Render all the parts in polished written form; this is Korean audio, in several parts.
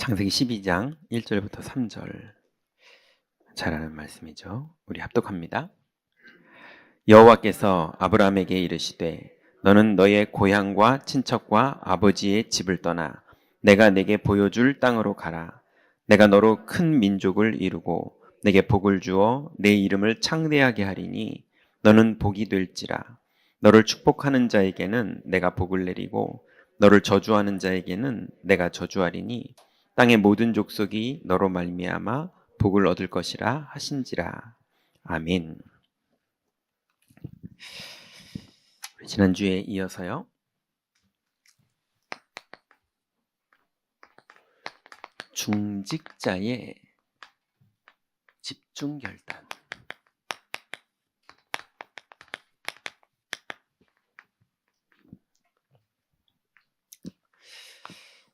창세기 12장 1절부터 3절 잘하는 말씀이죠. 우리 합독합니다. 여호와께서 아브라함에게 이르시되 너는 너의 고향과 친척과 아버지의 집을 떠나 내가 내게 보여줄 땅으로 가라. 내가 너로 큰 민족을 이루고 내게 복을 주어 내 이름을 창대하게 하리니 너는 복이 될지라. 너를 축복하는 자에게는 내가 복을 내리고 너를 저주하는 자에게는 내가 저주하리니 땅의 모든 족속이 너로 말미암아 복을 얻을 것이라 하신지라. 아멘. 지난주에 이어서요. 중직자의 집중 결단.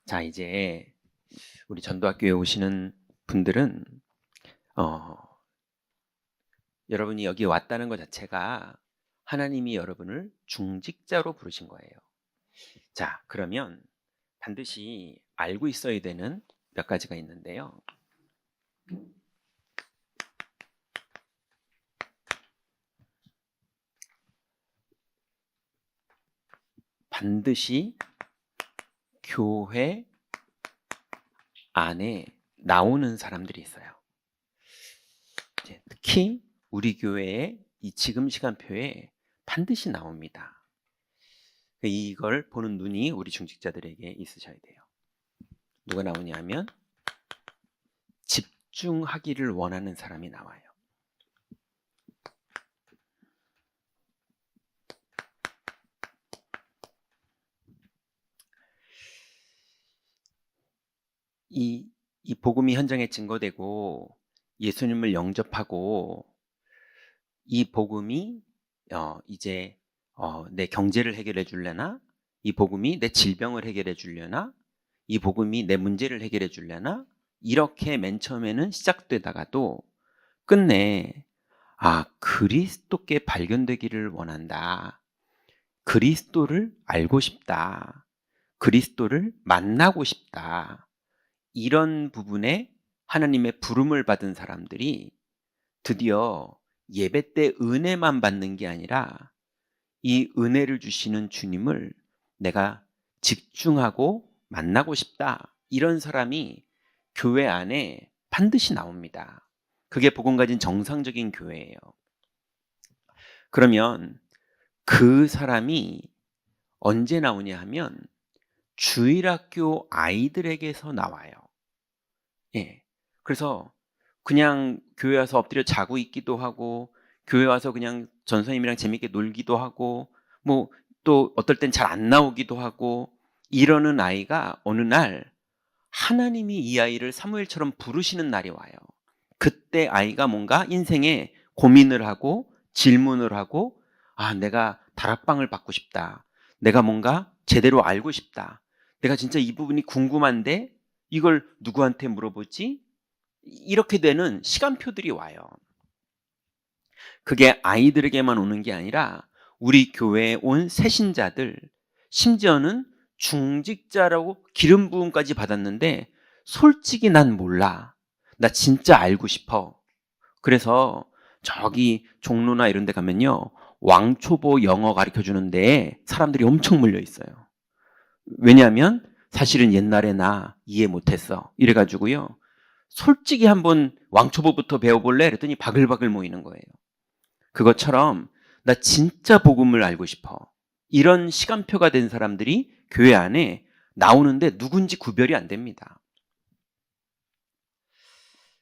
자, 이제 우리 전도학교에 오시는 분들은 여러분이 여기 왔다는 것 자체가 하나님이 여러분을 중직자로 부르신 거예요. 자, 그러면 반드시 알고 있어야 되는 몇 가지가 있는데요. 반드시 교회 안에 나오는 사람들이 있어요. 특히 우리 교회의 이 지금 시간표에 반드시 나옵니다. 이걸 보는 눈이 우리 중직자들에게 있으셔야 돼요. 누가 나오냐면 집중하기를 원하는 사람이 나와요. 이 복음이 현장에 증거되고 예수님을 영접하고 이 복음이 이제 내 경제를 해결해 줄려나, 이 복음이 내 질병을 해결해 줄려나, 이 복음이 내 문제를 해결해 줄려나, 이렇게 맨 처음에는 시작되다가도 끝내 그리스도께 발견되기를 원한다. 그리스도를 알고 싶다. 그리스도를 만나고 싶다. 이런 부분에 하나님의 부름을 받은 사람들이 드디어 예배 때 은혜만 받는 게 아니라 이 은혜를 주시는 주님을 내가 집중하고 만나고 싶다. 이런 사람이 교회 안에 반드시 나옵니다. 그게 복음 가진 정상적인 교회예요. 그러면 그 사람이 언제 나오냐 하면 주일학교 아이들에게서 나와요. 예. 그래서 그냥 교회 와서 엎드려 자고 있기도 하고, 교회 와서 그냥 전선생님이랑 재밌게 놀기도 하고, 뭐 또 어떨 땐 잘 안 나오기도 하고, 이러는 아이가 어느 날 하나님이 이 아이를 사무엘처럼 부르시는 날이 와요. 그때 아이가 뭔가 인생에 고민을 하고 질문을 하고, 내가 다락방을 받고 싶다. 내가 뭔가 제대로 알고 싶다. 내가 진짜 이 부분이 궁금한데 이걸 누구한테 물어보지? 이렇게 되는 시간표들이 와요. 그게 아이들에게만 오는 게 아니라 우리 교회에 온 새신자들, 심지어는 중직자라고 기름 부음까지 받았는데 솔직히 난 몰라. 나 진짜 알고 싶어. 그래서 저기 종로나 이런 데 가면요, 왕초보 영어 가르쳐 주는데 사람들이 엄청 몰려 있어요. 왜냐하면 사실은 옛날에 나 이해 못했어. 이래가지고요, 솔직히 한번 왕초보부터 배워볼래? 그랬더니 바글바글 모이는 거예요. 그것처럼 나 진짜 복음을 알고 싶어. 이런 시간표가 된 사람들이 교회 안에 나오는데 누군지 구별이 안 됩니다.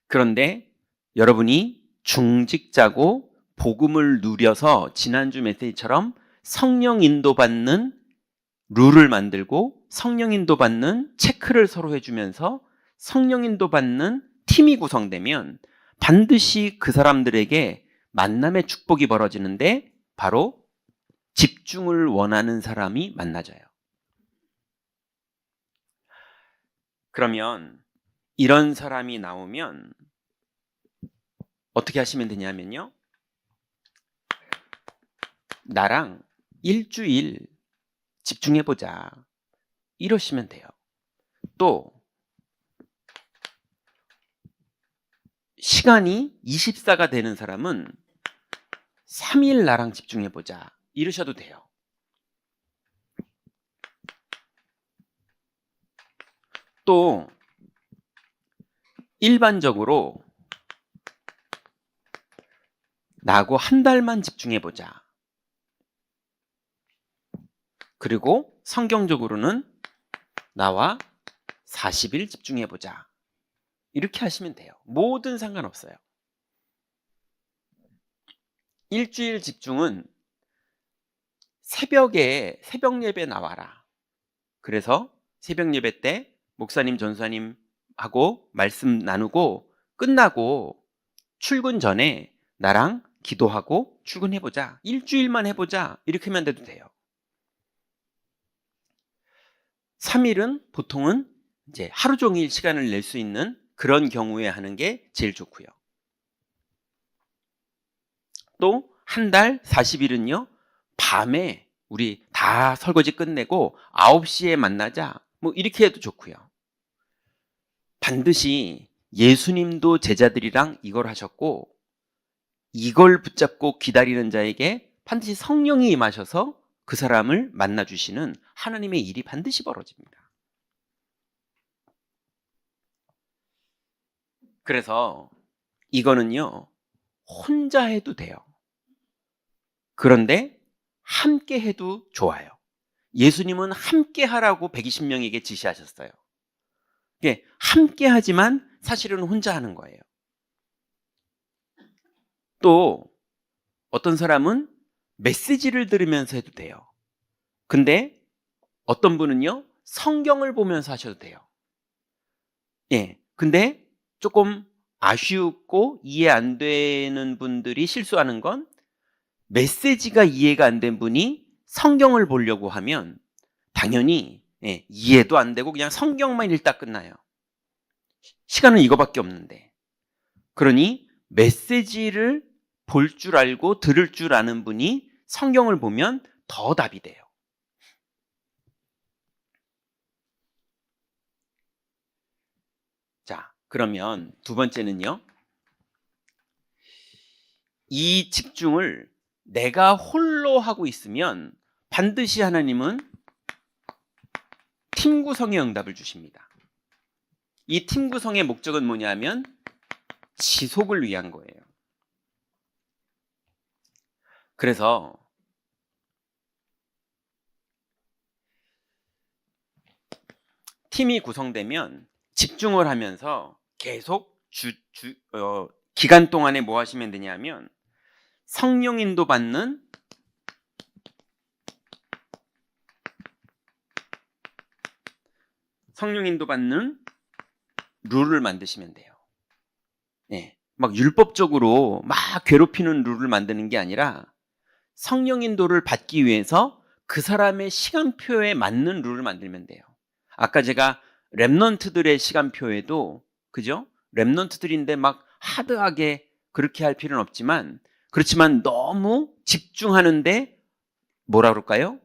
그런데 여러분이 중직자고 복음을 누려서 지난주 메시지처럼 성령 인도받는 룰을 만들고 성령 인도받는 체크를 서로 해주면서 성령 인도받는 팀이 구성되면 반드시 그 사람들에게 만남의 축복이 벌어지는데 바로 집중을 원하는 사람이 만나져요. 그러면 이런 사람이 나오면 어떻게 하시면 되냐면요, 나랑 일주일 집중해보자 이러시면 돼요. 또 시간이 24가 되는 사람은 3일 나랑 집중해보자 이러셔도 돼요. 또 일반적으로 나하고 한 달만 집중해보자. 그리고 성경적으로는 나와 40일 집중해보자. 이렇게 하시면 돼요. 뭐든 상관없어요. 일주일 집중은 새벽에 새벽 예배 나와라. 그래서 새벽 예배 때 목사님, 전사님하고 말씀 나누고 끝나고 출근 전에 나랑 기도하고 출근해보자. 일주일만 해보자. 이렇게 하면 돼도 돼요. 3일은 보통은 이제 하루 종일 시간을 낼 수 있는 그런 경우에 하는 게 제일 좋고요. 또 한 달 40일은요. 밤에 우리 다 설거지 끝내고 9시에 만나자. 뭐 이렇게 해도 좋고요. 반드시 예수님도 제자들이랑 이걸 하셨고 이걸 붙잡고 기다리는 자에게 반드시 성령이 임하셔서 그 사람을 만나주시는 하나님의 일이 반드시 벌어집니다. 그래서 이거는요, 혼자 해도 돼요. 그런데 함께 해도 좋아요. 예수님은 함께 하라고 120명에게 지시하셨어요. 이게 함께 하지만 사실은 혼자 하는 거예요. 또 어떤 사람은 메시지를 들으면서 해도 돼요. 근데 어떤 분은요, 성경을 보면서 하셔도 돼요. 예. 근데 조금 아쉽고 이해 안 되는 분들이 실수하는 건 메시지가 이해가 안 된 분이 성경을 보려고 하면 당연히 이해도 안 되고 그냥 성경만 읽다 끝나요. 시간은 이거밖에 없는데. 그러니 메시지를 볼 줄 알고 들을 줄 아는 분이 성경을 보면 더 답이 돼요. 자, 그러면 두 번째는요. 이 집중을 내가 홀로 하고 있으면 반드시 하나님은 팀 구성의 응답을 주십니다. 이 팀 구성의 목적은 뭐냐면 지속을 위한 거예요. 그래서 팀이 구성되면 집중을 하면서 계속 기간 동안에 뭐 하시면 되냐면 성령 인도 받는 룰을 만드시면 돼요. 네, 막 율법적으로 막 괴롭히는 룰을 만드는 게 아니라 성령 인도를 받기 위해서 그 사람의 시간표에 맞는 룰을 만들면 돼요. 아까 제가 렘넌트들의 시간표에도 그죠? 렘넌트들인데 막 하드하게 그렇게 할 필요는 없지만 그렇지만 너무 집중하는데 뭐라 그럴까요?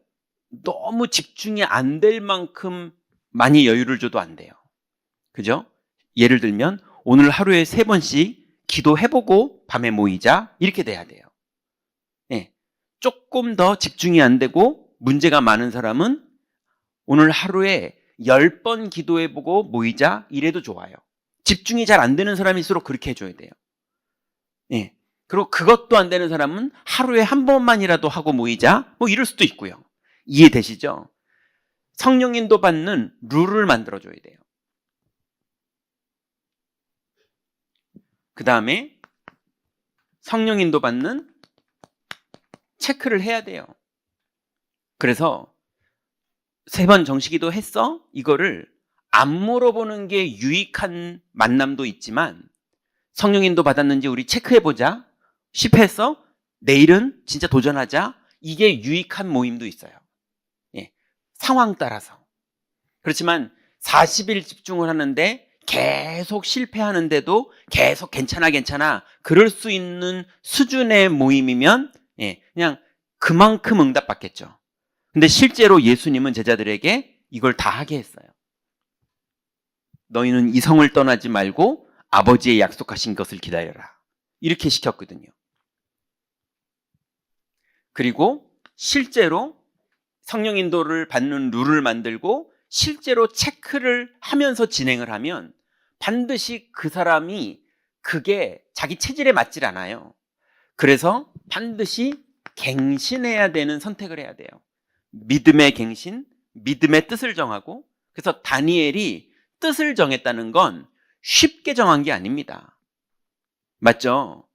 너무 집중이 안 될 만큼 많이 여유를 줘도 안 돼요. 그죠? 예를 들면 오늘 하루에 3번씩 기도해보고 밤에 모이자 이렇게 돼야 돼요. 네. 조금 더 집중이 안 되고 문제가 많은 사람은 오늘 하루에 10번 기도해보고 모이자 이래도 좋아요. 집중이 잘 안 되는 사람일수록 그렇게 해줘야 돼요. 네. 그리고 그것도 안 되는 사람은 하루에 한 번만이라도 하고 모이자 뭐 이럴 수도 있고요. 이해되시죠? 성령 인도 받는 룰을 만들어줘야 돼요. 그 다음에 성령 인도 받는 체크를 해야 돼요. 그래서 3번 정식기도 했어? 이거를 안 물어보는 게 유익한 만남도 있지만 성령 인도 받았는지 우리 체크해보자. 10 했어? 내일은 진짜 도전하자. 이게 유익한 모임도 있어요. 예, 상황 따라서. 그렇지만 40일 집중을 하는데 계속 실패하는데도 계속 괜찮아 그럴 수 있는 수준의 모임이면 그냥 그만큼 응답받겠죠. 근데 실제로 예수님은 제자들에게 이걸 다 하게 했어요. 너희는 이 성을 떠나지 말고 아버지의 약속하신 것을 기다려라. 이렇게 시켰거든요. 그리고 실제로 성령 인도를 받는 룰을 만들고 실제로 체크를 하면서 진행을 하면 반드시 그 사람이 그게 자기 체질에 맞질 않아요. 그래서 반드시 갱신해야 되는 선택을 해야 돼요. 믿음의 갱신, 믿음의 뜻을 정하고, 그래서 다니엘이 뜻을 정했다는 건 쉽게 정한 게 아닙니다. 맞죠?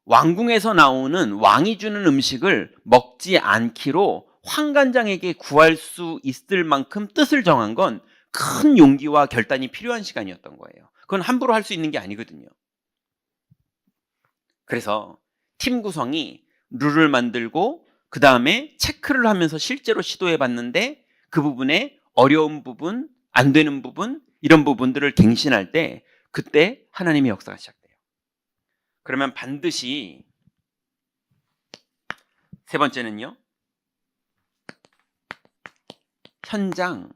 왕궁에서 나오는 왕이 주는 음식을 먹지 않기로 환관장에게 구할 수 있을 만큼 뜻을 정한 건 큰 용기와 결단이 필요한 시간이었던 거예요. 그건 함부로 할 수 있는 게 아니거든요. 그래서 팀 구성이 룰을 만들고 그 다음에 체크를 하면서 실제로 시도해 봤는데 그 부분에 어려운 부분, 안 되는 부분, 이런 부분들을 갱신할 때 그때 하나님의 역사가 시작돼요. 그러면 반드시 세 번째는요, 현장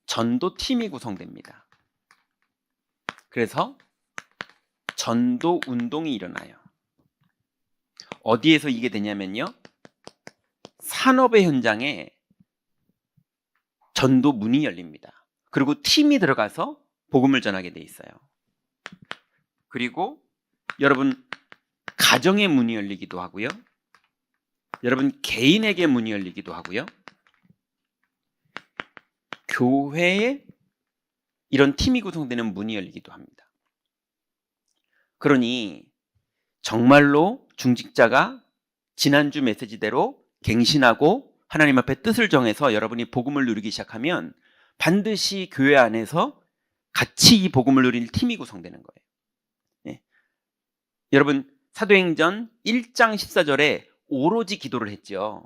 전도팀이 구성됩니다. 그래서 전도 운동이 일어나요. 어디에서 이게 되냐면요, 산업의 현장에 전도 문이 열립니다. 그리고 팀이 들어가서 복음을 전하게 돼 있어요. 그리고 여러분 가정의 문이 열리기도 하고요. 여러분 개인에게 문이 열리기도 하고요. 교회에 이런 팀이 구성되는 문이 열리기도 합니다. 그러니 정말로 중직자가 지난주 메시지대로 갱신하고 하나님 앞에 뜻을 정해서 여러분이 복음을 누리기 시작하면 반드시 교회 안에서 같이 이 복음을 누릴 팀이 구성되는 거예요. 네. 여러분 사도행전 1장 14절에 오로지 기도를 했죠.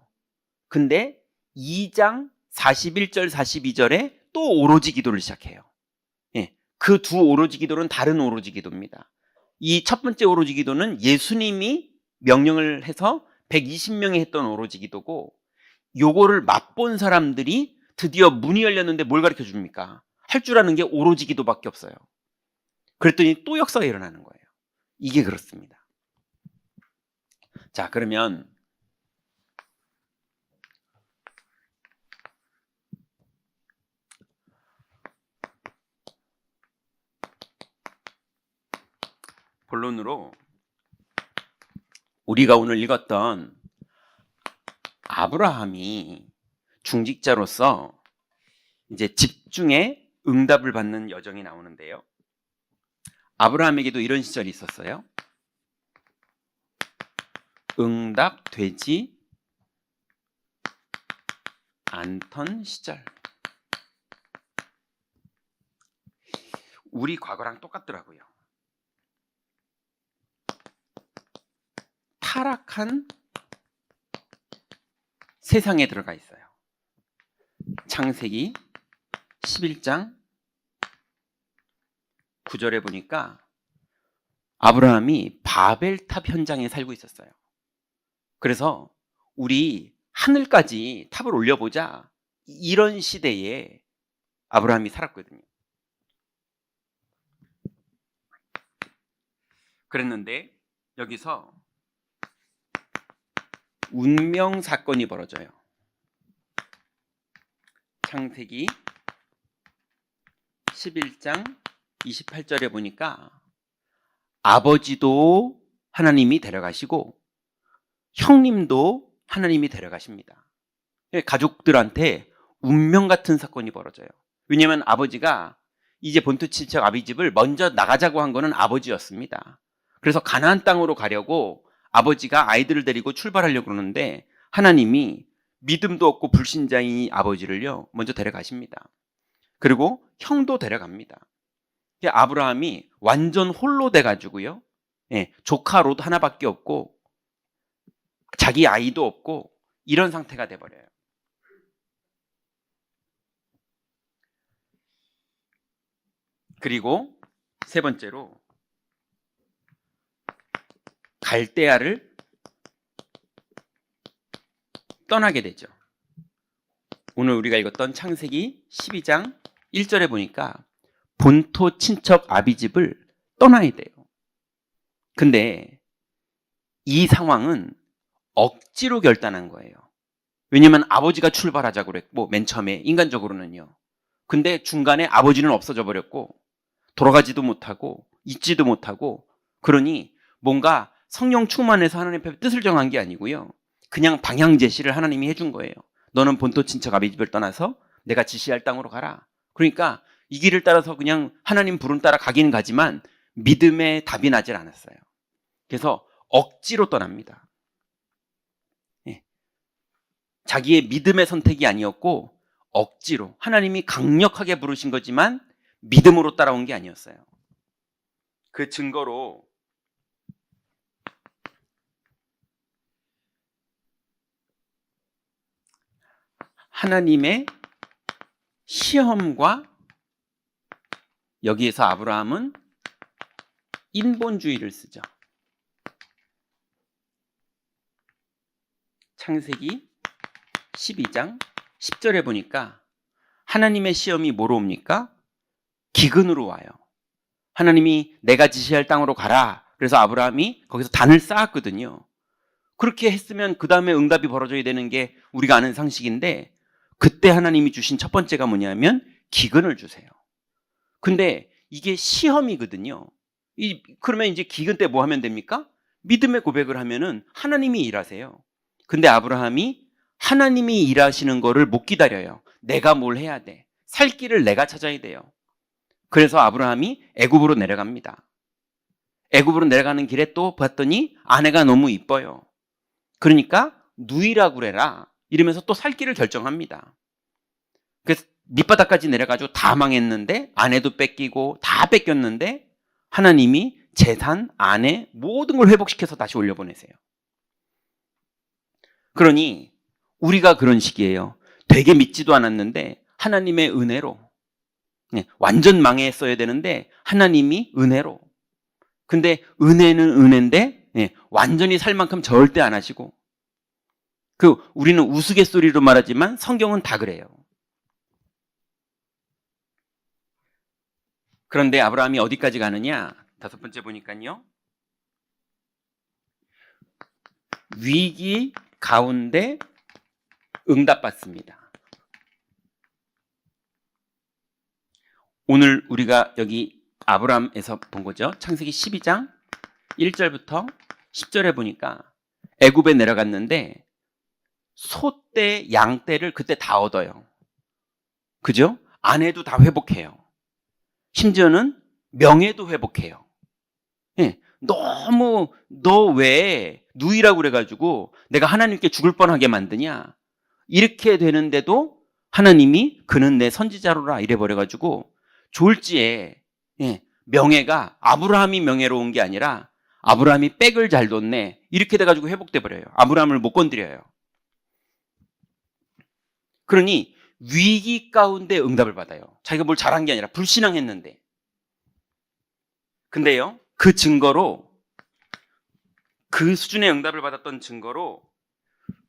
근데 2장 41절 42절에 또 오로지 기도를 시작해요. 예, 그 두 오로지 기도는 다른 오로지 기도입니다. 이 첫 번째 오로지 기도는 예수님이 명령을 해서 120명이 했던 오로지 기도고, 요거를 맛본 사람들이 드디어 문이 열렸는데 뭘 가르쳐 줍니까? 할 줄 아는 게 오로지 기도밖에 없어요. 그랬더니 또 역사가 일어나는 거예요. 이게 그렇습니다. 자, 그러면 본론으로 우리가 오늘 읽었던 아브라함이 중직자로서 이제 집중의 응답을 받는 여정이 나오는데요. 아브라함에게도 이런 시절이 있었어요. 응답되지 않던 시절. 우리 과거랑 똑같더라고요. 타락한 세상에 들어가 있어요. 창세기 11장 9절에 보니까 아브라함이 바벨탑 현장에 살고 있었어요. 그래서 우리 하늘까지 탑을 올려보자, 이런 시대에 아브라함이 살았거든요. 그랬는데 여기서 운명 사건이 벌어져요. 창세기 11장 28절에 보니까 아버지도 하나님이 데려가시고 형님도 하나님이 데려가십니다. 가족들한테 운명 같은 사건이 벌어져요. 왜냐하면 아버지가 이제 본토 친척 아비집을 먼저 나가자고 한 거는 아버지였습니다. 그래서 가나안 땅으로 가려고 아버지가 아이들을 데리고 출발하려고 그러는데 하나님이 믿음도 없고 불신자인 이 아버지를요 먼저 데려가십니다. 그리고 형도 데려갑니다. 아브라함이 완전 홀로 돼가지고요, 조카 롯 하나밖에 없고 자기 아이도 없고 이런 상태가 돼버려요. 그리고 세 번째로 갈대아를 떠나게 되죠. 오늘 우리가 읽었던 창세기 12장 1절에 보니까 본토 친척 아비집을 떠나야 돼요. 근데 이 상황은 억지로 결단한 거예요. 왜냐면 아버지가 출발하자고 그랬고, 맨 처음에 인간적으로는요. 근데 중간에 아버지는 없어져 버렸고, 돌아가지도 못하고 잊지도 못하고, 그러니 뭔가 성령 충만해서 하나님 앞에 뜻을 정한 게 아니고요. 그냥 방향 제시를 하나님이 해준 거예요. 너는 본토 친척 아비집을 떠나서 내가 지시할 땅으로 가라. 그러니까 이 길을 따라서 그냥 하나님 부름 따라 가기는 가지만 믿음의 답이 나질 않았어요. 그래서 억지로 떠납니다. 예. 자기의 믿음의 선택이 아니었고 억지로, 하나님이 강력하게 부르신 거지만 믿음으로 따라온 게 아니었어요. 그 증거로 하나님의 시험과, 여기에서 아브라함은 인본주의를 쓰죠. 창세기 12장 10절에 보니까 하나님의 시험이 뭐로 옵니까? 기근으로 와요. 하나님이 내가 지시할 땅으로 가라. 그래서 아브라함이 거기서 단을 쌓았거든요. 그렇게 했으면 그 다음에 응답이 벌어져야 되는 게 우리가 아는 상식인데, 그때 하나님이 주신 첫 번째가 뭐냐면 기근을 주세요. 근데 이게 시험이거든요. 그러면 이제 기근 때 뭐 하면 됩니까? 믿음의 고백을 하면은 하나님이 일하세요. 근데 아브라함이 하나님이 일하시는 거를 못 기다려요. 내가 뭘 해야 돼. 살 길을 내가 찾아야 돼요. 그래서 아브라함이 애굽으로 내려갑니다. 애굽으로 내려가는 길에 또 봤더니 아내가 너무 이뻐요. 그러니까 누이라고 그래라 이러면서 또 살 길을 결정합니다. 그래서 밑바닥까지 내려가지고 다 망했는데, 아내도 뺏기고 다 뺏겼는데 하나님이 재산, 아내 모든 걸 회복시켜서 다시 올려보내세요. 그러니 우리가 그런 식이에요. 되게 믿지도 않았는데 하나님의 은혜로, 완전 망했어야 되는데 하나님이 은혜로. 근데 은혜는 은혜인데 완전히 살 만큼 절대 안 하시고, 우리는 우스갯소리로 말하지만 성경은 다 그래요. 그런데 아브라함이 어디까지 가느냐? 5번째 보니까요. 위기 가운데 응답받습니다. 오늘 우리가 여기 아브라함에서 본 거죠. 창세기 12장 1절부터 10절에 보니까 애굽에 내려갔는데 소떼, 양떼를 그때 다 얻어요. 그죠? 아내도 다 회복해요. 심지어는 명예도 회복해요. 너무 너 왜 누이라고 그래가지고 내가 하나님께 죽을 뻔하게 만드냐, 이렇게 되는데도 하나님이 그는 내 선지자로라 이래 버려가지고 졸지에 명예가 아브라함이 명예로운 게 아니라 아브라함이 백을 잘 뒀네 이렇게 돼가지고 회복돼 버려요. 아브라함을 못 건드려요. 그러니 위기 가운데 응답을 받아요. 자기가 뭘 잘한 게 아니라 불신앙했는데. 근데요, 그 증거로, 그 수준의 응답을 받았던 증거로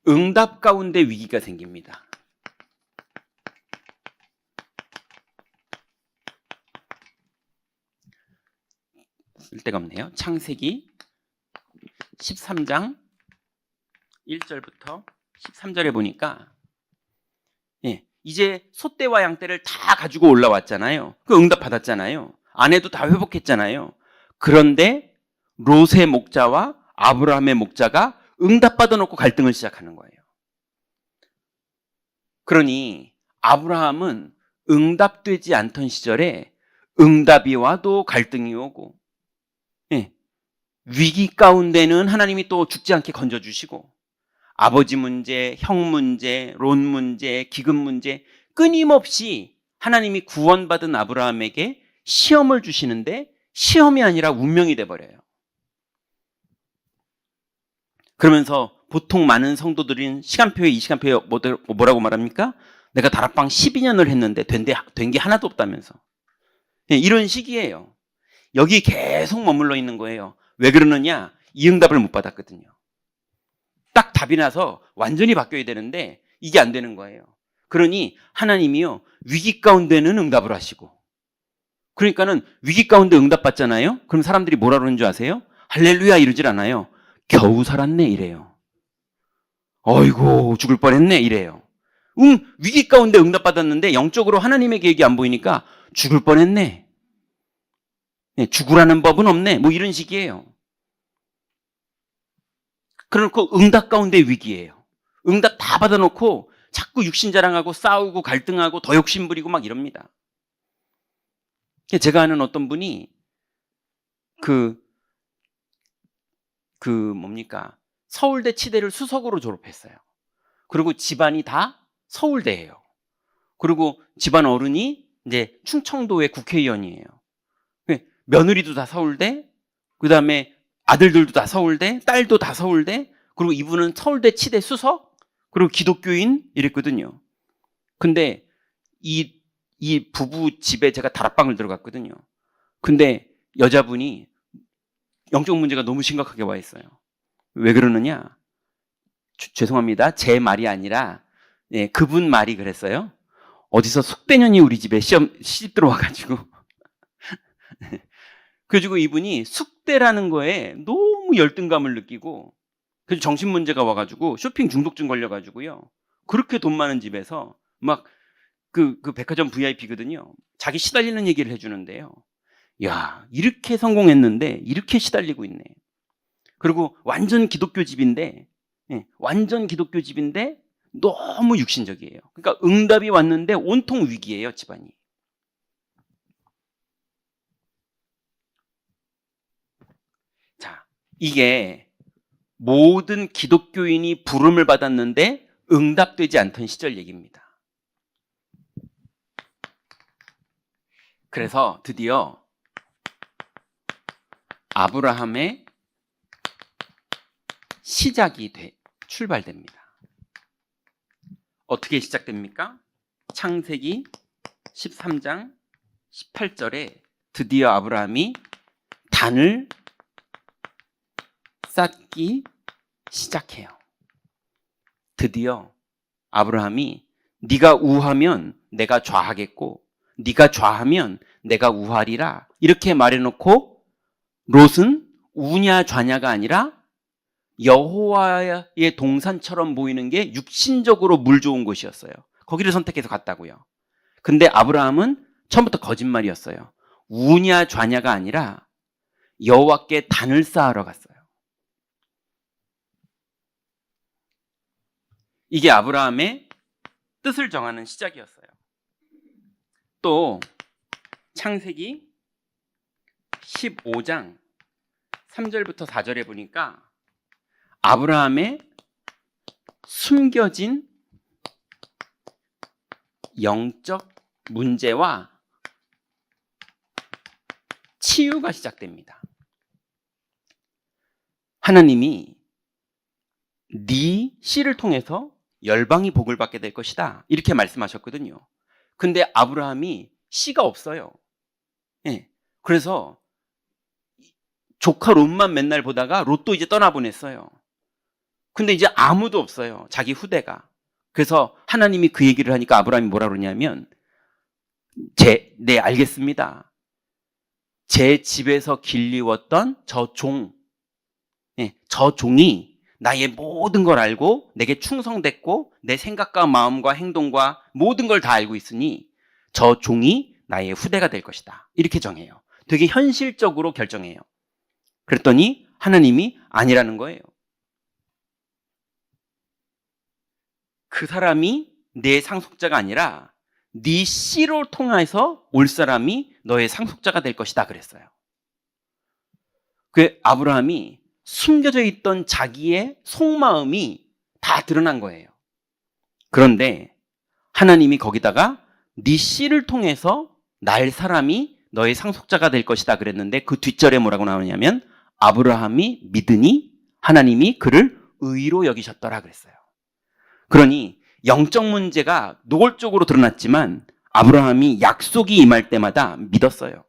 응답 가운데 위기가 생깁니다. 쓸 데가 없네요. 창세기 13장 1절부터 13절에 보니까 이제 소떼와 양떼를 다 가지고 올라왔잖아요. 그 응답 받았잖아요. 아내도 다 회복했잖아요. 그런데 롯의 목자와 아브라함의 목자가 응답 받아놓고 갈등을 시작하는 거예요. 그러니 아브라함은 응답되지 않던 시절에 응답이 와도 갈등이 오고, 위기 가운데는 하나님이 또 죽지 않게 건져주시고, 아버지 문제, 형 문제, 롯 문제, 기근 문제, 끊임없이 하나님이 구원받은 아브라함에게 시험을 주시는데 시험이 아니라 운명이 돼버려요. 그러면서 보통 많은 성도들은 시간표에, 이 시간표에 뭐라고 말합니까? 내가 다락방 12년을 했는데 된 게 하나도 없다면서. 이런 식이에요. 여기 계속 머물러 있는 거예요. 왜 그러느냐? 이 응답을 못 받았거든요. 딱 답이 나서 완전히 바뀌어야 되는데 이게 안 되는 거예요. 그러니 하나님이요, 위기 가운데는 응답을 하시고 그러니까는 위기 가운데 응답받잖아요. 그럼 사람들이 뭐라 그러는 줄 아세요? 할렐루야 이러질 않아요. 겨우 살았네 이래요. 어이고 죽을 뻔했네 이래요. 위기 가운데 응답받았는데 영적으로 하나님의 계획이 안 보이니까 죽을 뻔했네. 네, 죽으라는 법은 없네. 뭐 이런 식이에요. 그러고 응답 가운데 위기예요. 응답 다 받아놓고 자꾸 육신 자랑하고 싸우고 갈등하고 더 욕심부리고 막 이럽니다. 제가 아는 어떤 분이 뭡니까? 서울대 치대를 수석으로 졸업했어요. 그리고 집안이 다 서울대예요. 그리고 집안 어른이 이제 충청도의 국회의원이에요. 며느리도 다 서울대, 그 다음에 아들들도 다 서울대, 딸도 다 서울대, 그리고 이분은 서울대 치대 수석, 그리고 기독교인 이랬거든요. 근데 이 부부 집에 제가 다락방을 들어갔거든요. 근데 여자분이 영적 문제가 너무 심각하게 와 있어요. 왜 그러느냐? 죄송합니다. 제 말이 아니라 그분 말이 그랬어요. 어디서 숙대년이 우리 집에 시집 들어와가지고 그래가지고 이분이 숙대라는 거에 너무 열등감을 느끼고 그래서 정신 문제가 와가지고 쇼핑 중독증 걸려가지고요. 그렇게 돈 많은 집에서 막 그 백화점 VIP거든요. 자기 시달리는 얘기를 해주는데요. 야, 이렇게 성공했는데 이렇게 시달리고 있네. 그리고 완전 기독교 집인데 너무 육신적이에요. 그러니까 응답이 왔는데 온통 위기예요, 집안이. 자, 이게 모든 기독교인이 부름을 받았는데 응답되지 않던 시절 얘기입니다. 그래서 드디어 아브라함의 시작이 출발됩니다. 어떻게 시작됩니까? 창세기 13장 18절에 드디어 아브라함이 단을 쌓기 시작해요. 드디어 아브라함이 네가 우하면 내가 좌하겠고 네가 좌하면 내가 우하리라 이렇게 말해놓고 롯은 우냐 좌냐가 아니라 여호와의 동산처럼 보이는 게 육신적으로 물 좋은 곳이었어요. 거기를 선택해서 갔다고요. 근데 아브라함은 처음부터 거짓말이었어요. 우냐 좌냐가 아니라 여호와께 단을 쌓으러 갔어요. 이게 아브라함의 뜻을 정하는 시작이었어요. 또 창세기 15장 3절부터 4절에 보니까 아브라함의 숨겨진 영적 문제와 치유가 시작됩니다. 하나님이 네 씨를 통해서 열방이 복을 받게 될 것이다 이렇게 말씀하셨거든요. 근데 아브라함이 씨가 없어요. 그래서 조카 롯만 맨날 보다가 롯도 이제 떠나보냈어요. 근데 이제 아무도 없어요. 자기 후대가. 그래서 하나님이 그 얘기를 하니까 아브라함이 뭐라 그러냐면 네 알겠습니다. 제 집에서 길리웠던 저 종이 나의 모든 걸 알고 내게 충성됐고 내 생각과 마음과 행동과 모든 걸 다 알고 있으니 저 종이 나의 후대가 될 것이다. 이렇게 정해요. 되게 현실적으로 결정해요. 그랬더니 하나님이 아니라는 거예요. 그 사람이 내 상속자가 아니라 네 씨로 통해서 올 사람이 너의 상속자가 될 것이다 그랬어요. 그 아브라함이 숨겨져 있던 자기의 속마음이 다 드러난 거예요. 그런데 하나님이 거기다가 네 씨를 통해서 날 사람이 너의 상속자가 될 것이다 그랬는데 그 뒷절에 뭐라고 나오냐면 아브라함이 믿으니 하나님이 그를 의로 여기셨더라 그랬어요. 그러니 영적 문제가 노골적으로 드러났지만 아브라함이 약속이 임할 때마다 믿었어요.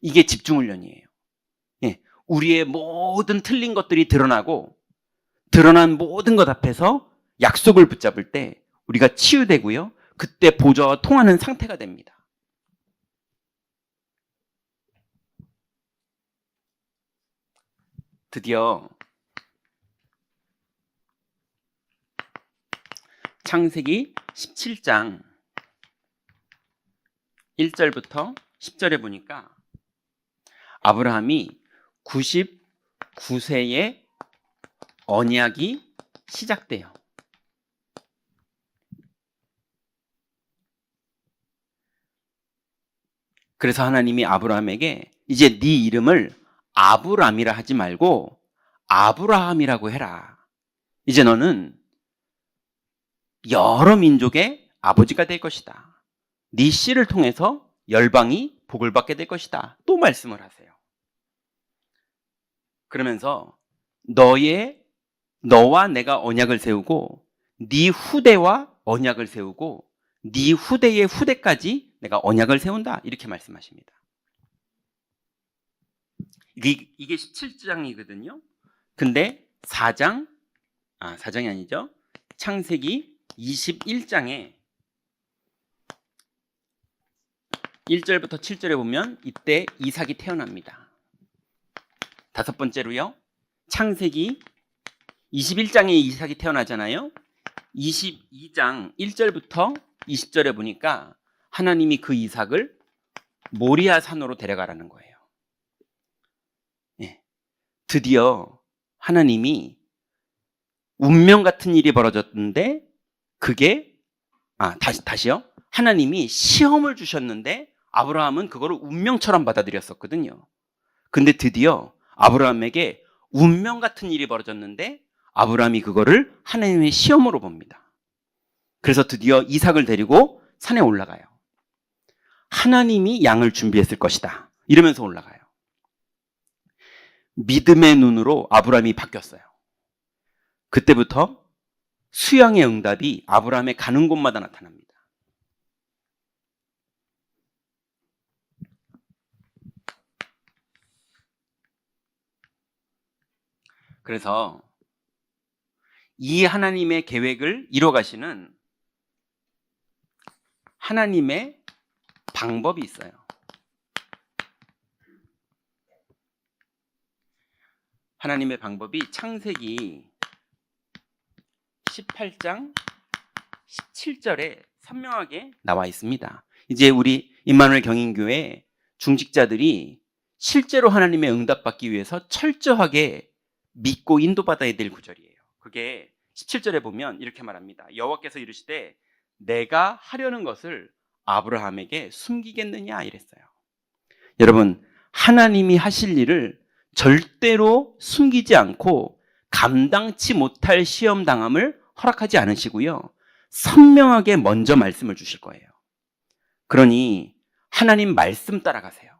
이게 집중훈련이에요. 우리의 모든 틀린 것들이 드러나고 드러난 모든 것 앞에서 약속을 붙잡을 때 우리가 치유되고요. 그때 보좌와 통하는 상태가 됩니다. 드디어 창세기 17장 1절부터 10절에 보니까 아브라함이 99세에 언약이 시작돼요. 그래서 하나님이 아브라함에게 이제 네 이름을 아브람이라 하지 말고 아브라함이라고 해라. 이제 너는 여러 민족의 아버지가 될 것이다. 네 씨를 통해서 열방이 복을 받게 될 것이다. 또 말씀을 하세요. 그러면서 너와 내가 언약을 세우고 네 후대와 언약을 세우고 네 후대의 후대까지 내가 언약을 세운다. 이렇게 말씀하십니다. 이게 17장이거든요. 근데 4장이 아니죠. 창세기 21장에 1절부터 7절에 보면 이때 이삭이 태어납니다. 다섯 번째로요. 창세기 21장에 이삭이 태어나잖아요. 22장 1절부터 20절에 보니까 하나님이 그 이삭을 모리아 산으로 데려가라는 거예요. 네. 드디어 하나님이 운명 같은 일이 벌어졌는데 그게 다시요. 하나님이 시험을 주셨는데 아브라함은 그거를 운명처럼 받아들였었거든요. 근데 드디어 아브라함에게 운명 같은 일이 벌어졌는데 아브라함이 그거를 하나님의 시험으로 봅니다. 그래서 드디어 이삭을 데리고 산에 올라가요. 하나님이 양을 준비했을 것이다. 이러면서 올라가요. 믿음의 눈으로 아브라함이 바뀌었어요. 그때부터 수양의 응답이 아브라함의 가는 곳마다 나타납니다. 그래서 이 하나님의 계획을 이뤄가시는 하나님의 방법이 있어요. 하나님의 방법이 창세기 18장 17절에 선명하게 나와 있습니다. 이제 우리 임마누엘 경인교회 중직자들이 실제로 하나님의 응답받기 위해서 철저하게 믿고 인도받아야 될 구절이에요. 그게 17절에 보면 이렇게 말합니다. 여호와께서 이르시되 내가 하려는 것을 아브라함에게 숨기겠느냐 이랬어요. 여러분, 하나님이 하실 일을 절대로 숨기지 않고 감당치 못할 시험 당함을 허락하지 않으시고요. 선명하게 먼저 말씀을 주실 거예요. 그러니 하나님 말씀 따라가세요.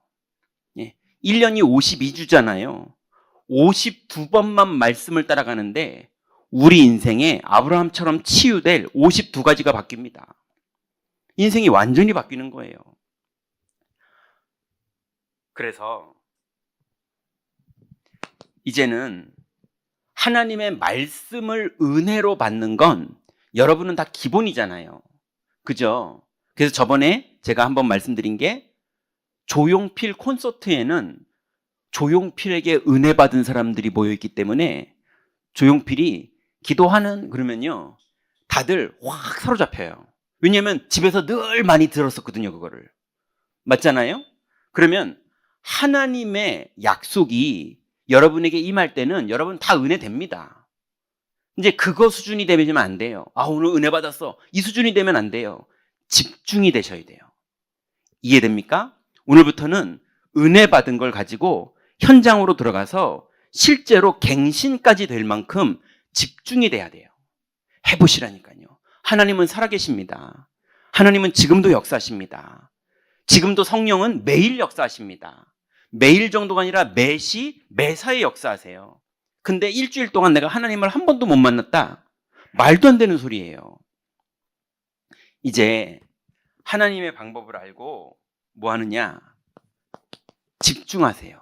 1년이 52주잖아요. 52번만 말씀을 따라가는데 우리 인생에 아브라함처럼 치유될 52가지가 바뀝니다. 인생이 완전히 바뀌는 거예요. 그래서 이제는 하나님의 말씀을 은혜로 받는 건 여러분은 다 기본이잖아요. 그죠? 그래서 저번에 제가 한번 말씀드린 게 조용필 콘서트에는 조용필에게 은혜 받은 사람들이 모여있기 때문에 조용필이 기도하는 그러면요 다들 확 사로잡혀요. 왜냐하면 집에서 늘 많이 들었었거든요. 그거를. 맞잖아요? 그러면 하나님의 약속이 여러분에게 임할 때는 여러분 다 은혜 됩니다. 이제 그거 수준이 되면 안 돼요. 오늘 은혜 받았어. 이 수준이 되면 안 돼요. 집중이 되셔야 돼요. 이해됩니까? 오늘부터는 은혜 받은 걸 가지고 현장으로 들어가서 실제로 갱신까지 될 만큼 집중이 돼야 돼요. 해보시라니까요. 하나님은 살아계십니다. 하나님은 지금도 역사하십니다. 지금도 성령은 매일 역사하십니다. 매일 정도가 아니라 매시, 매사에 역사하세요. 근데 일주일 동안 내가 하나님을 한 번도 못 만났다? 말도 안 되는 소리예요. 이제 하나님의 방법을 알고 뭐 하느냐? 집중하세요.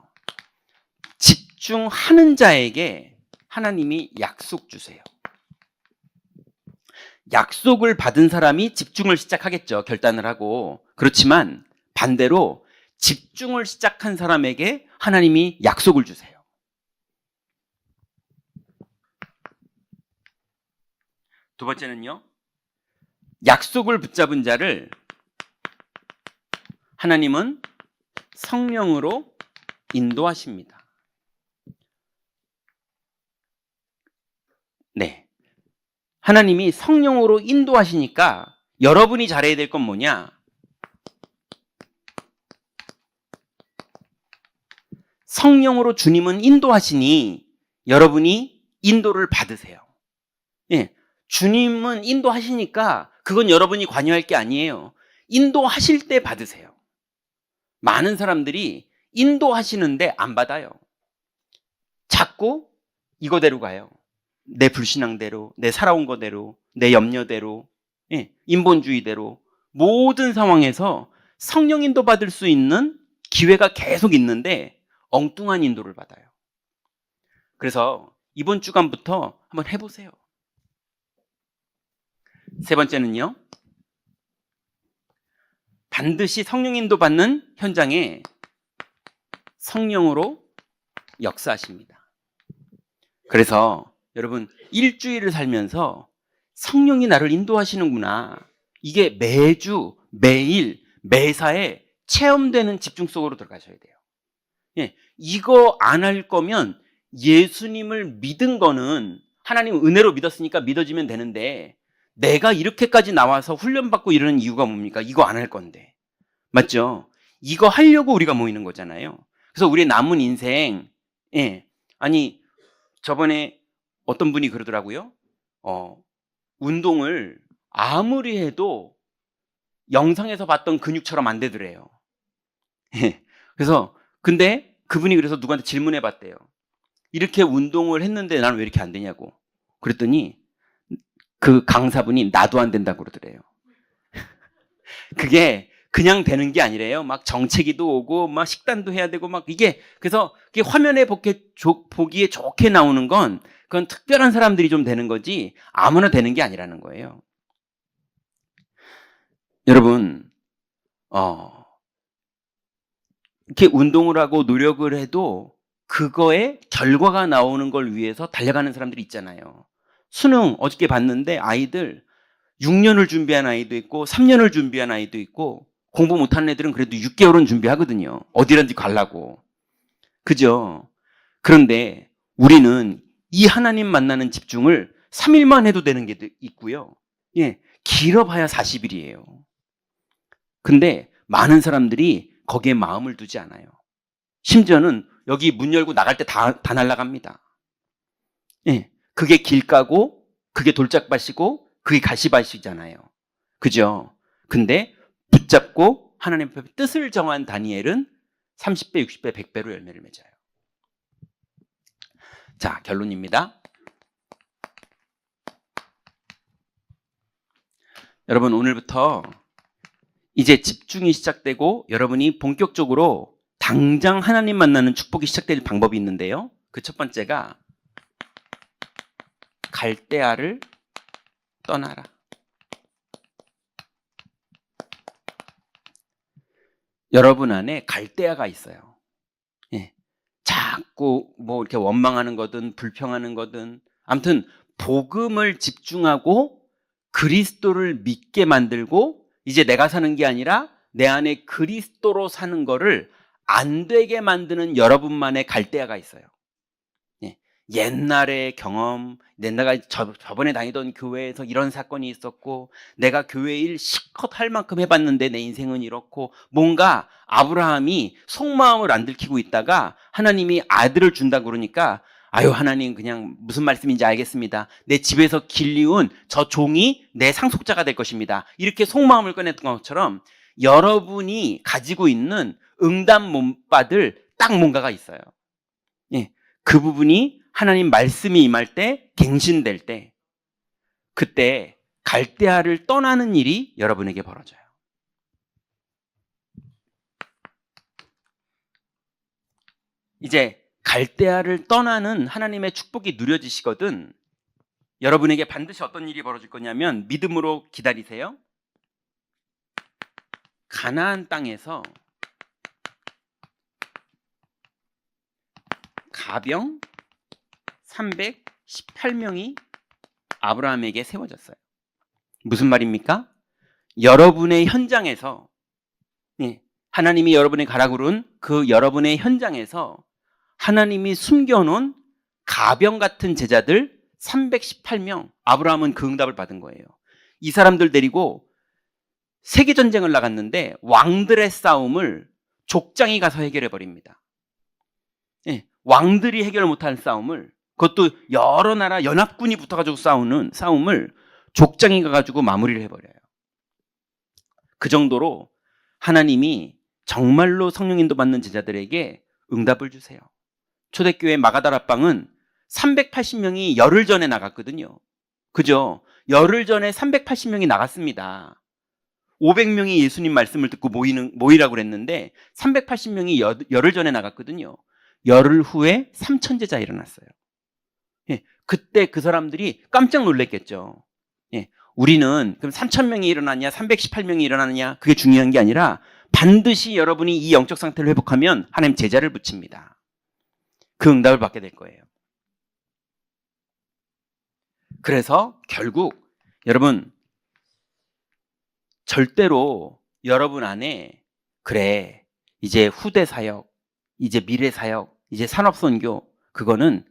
집중하는 자에게 하나님이 약속 주세요. 약속을 받은 사람이 집중을 시작하겠죠. 결단을 하고. 그렇지만 반대로 집중을 시작한 사람에게 하나님이 약속을 주세요. 두 번째는요. 약속을 붙잡은 자를 하나님은 성령으로 인도하십니다. 네. 하나님이 성령으로 인도하시니까 여러분이 잘해야 될 건 뭐냐? 성령으로 주님은 인도하시니 여러분이 인도를 받으세요. 예. 주님은 인도하시니까 그건 여러분이 관여할 게 아니에요. 인도하실 때 받으세요. 많은 사람들이 인도하시는데 안 받아요. 자꾸 이거대로 가요. 내 불신앙대로, 내 살아온 거대로, 내 염려대로, 예, 인본주의대로 모든 상황에서 성령 인도 받을 수 있는 기회가 계속 있는데 엉뚱한 인도를 받아요. 그래서 이번 주간부터 한번 해보세요. 세 번째는요. 반드시 성령 인도 받는 현장에 성령으로 역사하십니다. 그래서 여러분 일주일을 살면서 성령이 나를 인도하시는구나. 이게 매주, 매일, 매사에 체험되는 집중 속으로 들어가셔야 돼요. 예, 이거 안 할 거면 예수님을 믿은 거는 하나님 은혜로 믿었으니까 믿어지면 되는데 내가 이렇게까지 나와서 훈련받고 이러는 이유가 뭡니까? 이거 안 할 건데. 맞죠? 이거 하려고 우리가 모이는 거잖아요. 그래서 우리 남은 인생, 예, 아니 저번에 어떤 분이 그러더라고요. 운동을 아무리 해도 영상에서 봤던 근육처럼 안 되더래요. 그래서 근데 그분이 그래서 누구한테 질문해 봤대요. 이렇게 운동을 했는데 나는 왜 이렇게 안 되냐고. 그랬더니 그 강사분이 나도 안 된다고 그러더래요. 그게 그냥 되는 게 아니래요. 막 정체기도 오고 막 식단도 해야 되고 막 이게 그래서 그게 화면에 보기에 좋게 나오는 건 그건 특별한 사람들이 좀 되는 거지 아무나 되는 게 아니라는 거예요. 여러분 이렇게 운동을 하고 노력을 해도 그거에 결과가 나오는 걸 위해서 달려가는 사람들이 있잖아요. 수능 어저께 봤는데 아이들 6년을 준비한 아이도 있고 3년을 준비한 아이도 있고 공부 못하는 애들은 그래도 6개월은 준비하거든요. 어디든지 가려고. 그죠? 그런데 우리는 이 하나님 만나는 집중을 3일만 해도 되는 게 있고요. 예, 길어봐야 40일이에요. 근데 많은 사람들이 거기에 마음을 두지 않아요. 심지어는 여기 문 열고 나갈 때 다 날아갑니다. 예, 그게 길가고 그게 돌짝밭이고 그게 가시밭이잖아요. 그죠? 근데 붙잡고 하나님 앞에 뜻을 정한 다니엘은 30배, 60배, 100배로 열매를 맺어요. 자, 결론입니다. 여러분 오늘부터 이제 집중이 시작되고 여러분이 본격적으로 당장 하나님 만나는 축복이 시작될 방법이 있는데요. 그 첫 번째가 갈대아를 떠나라. 여러분 안에 갈대아가 있어요. 예. 자꾸 뭐 이렇게 원망하는 거든 불평하는 거든 아무튼 복음을 집중하고 그리스도를 믿게 만들고 이제 내가 사는 게 아니라 내 안에 그리스도로 사는 거를 안 되게 만드는 여러분만의 갈대아가 있어요. 예. 옛날의 경험, 내가 저번에 다니던 교회에서 이런 사건이 있었고 내가 교회 일 실컷 할 만큼 해봤는데 내 인생은 이렇고 뭔가 아브라함이 속마음을 안 들키고 있다가 하나님이 아들을 준다고 그러니까 아유 하나님 그냥 무슨 말씀인지 알겠습니다. 내 집에서 길리운 저 종이 내 상속자가 될 것입니다. 이렇게 속마음을 꺼냈던 것처럼 여러분이 가지고 있는 응답 못 받을 딱 뭔가가 있어요. 예, 그 부분이 하나님 말씀이 임할 때 갱신될 때 그때 갈대아를 떠나는 일이 여러분에게 벌어져요. 이제 갈대아를 떠나는 하나님의 축복이 누려지시거든 여러분에게 반드시 어떤 일이 벌어질 거냐면 믿음으로 기다리세요. 가나안 땅에서 가병 318명이 아브라함에게 세워졌어요. 무슨 말입니까? 여러분의 현장에서, 예, 하나님이 여러분이 가라 그런 그 여러분의 현장에서 하나님이 숨겨놓은 가병 같은 제자들 318명, 아브라함은 그 응답을 받은 거예요. 이 사람들 데리고 세계전쟁을 나갔는데 왕들의 싸움을 족장이 가서 해결해 버립니다. 예, 왕들이 해결 못할 싸움을, 그것도 여러 나라 연합군이 붙어가지고 싸우는 싸움을 족장이 가가지고 마무리를 해버려요. 그 정도로 하나님이 정말로 성령 인도 받는 제자들에게 응답을 주세요. 초대교회 마가다락방은 380명이 열흘 전에 나갔거든요. 그죠? 열흘 전에 380명이 나갔습니다. 500명이 예수님 말씀을 듣고 모이라고 그랬는데 380명이 열흘 전에 나갔거든요. 열흘 후에 3,000제자 일어났어요. 예, 그때 그 사람들이 깜짝 놀랐겠죠. 예, 우리는 그럼 3,000명이 일어나냐 318명이 일어나느냐 그게 중요한 게 아니라 반드시 여러분이 이 영적 상태를 회복하면 하나님 제자를 붙입니다. 그 응답을 받게 될 거예요. 그래서 결국 여러분 절대로 여러분 안에 그래 이제 후대 사역, 이제 미래 사역, 이제 산업 선교 그거는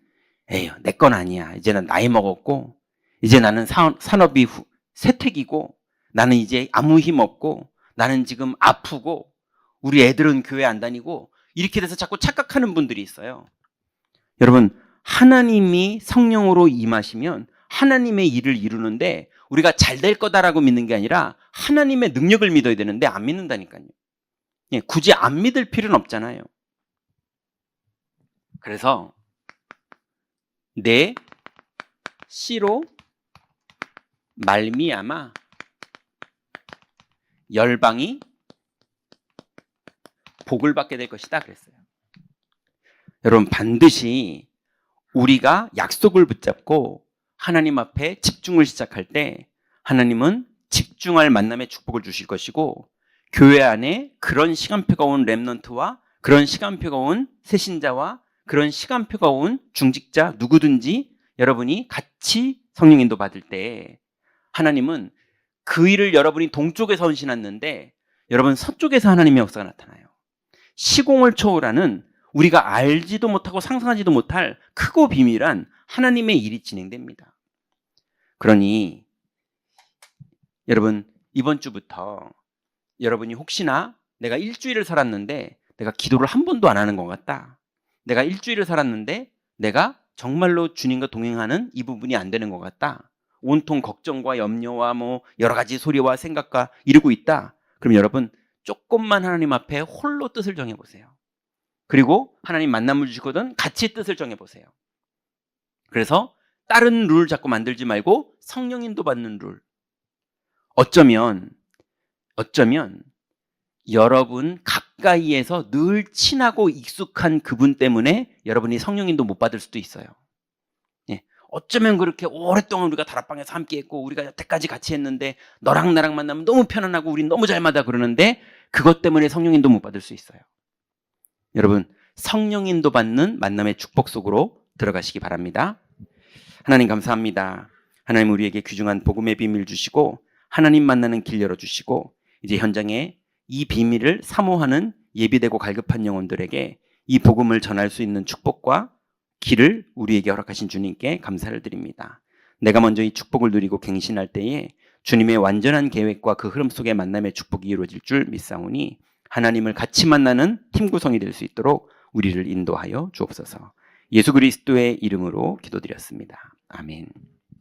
에휴 내 건 아니야. 이제 난 나이 먹었고 이제 나는 산업이 세택이고 나는 이제 아무 힘 없고 나는 지금 아프고 우리 애들은 교회 안 다니고 이렇게 돼서 자꾸 착각하는 분들이 있어요. 여러분 하나님이 성령으로 임하시면 하나님의 일을 이루는데 우리가 잘 될 거다라고 믿는 게 아니라 하나님의 능력을 믿어야 되는데 안 믿는다니까요. 예, 굳이 안 믿을 필요는 없잖아요. 그래서 내 씨로 말미암아 열방이 복을 받게 될 것이다 그랬어요. 여러분 반드시 우리가 약속을 붙잡고 하나님 앞에 집중을 시작할 때 하나님은 집중할 만남의 축복을 주실 것이고 교회 안에 그런 시간표가 온 렘넌트와 그런 시간표가 온 새신자와 그런 시간표가 온 중직자 누구든지 여러분이 같이 성령 인도 받을 때 하나님은 그 일을 여러분이 동쪽에서 헌신했는데 여러분 서쪽에서 하나님의 역사가 나타나요. 시공을 초월하는 우리가 알지도 못하고 상상하지도 못할 크고 비밀한 하나님의 일이 진행됩니다. 그러니 여러분 이번 주부터 여러분이 혹시나 내가 일주일을 살았는데 내가 기도를 한 번도 안 하는 것 같다. 내가 일주일을 살았는데 내가 정말로 주님과 동행하는 이 부분이 안 되는 것 같다. 온통 걱정과 염려와 뭐 여러 가지 소리와 생각과 이루고 있다. 그럼 여러분 조금만 하나님 앞에 홀로 뜻을 정해보세요. 그리고 하나님 만남을 주시거든 같이 뜻을 정해보세요. 그래서 다른 룰 자꾸 만들지 말고 성령 인도 받는 룰. 어쩌면 여러분 가까이에서 늘 친하고 익숙한 그분 때문에 여러분이 성령 인도 못 받을 수도 있어요. 예. 어쩌면 그렇게 오랫동안 우리가 다락방에서 함께 했고 우리가 여태까지 같이 했는데 너랑 나랑 만나면 너무 편안하고 우린 너무 잘 맞아 그러는데 그것 때문에 성령 인도 못 받을 수 있어요. 여러분 성령 인도 받는 만남의 축복 속으로 들어가시기 바랍니다. 하나님 감사합니다. 하나님 우리에게 귀중한 복음의 비밀 주시고 하나님 만나는 길 열어주시고 이제 현장에 이 비밀을 사모하는 예비되고 갈급한 영혼들에게 이 복음을 전할 수 있는 축복과 길을 우리에게 허락하신 주님께 감사를 드립니다. 내가 먼저 이 축복을 누리고 갱신할 때에 주님의 완전한 계획과 그 흐름 속에 만남의 축복이 이루어질 줄 믿사오니 하나님을 같이 만나는 팀 구성이 될 수 있도록 우리를 인도하여 주옵소서. 예수 그리스도의 이름으로 기도드렸습니다. 아멘.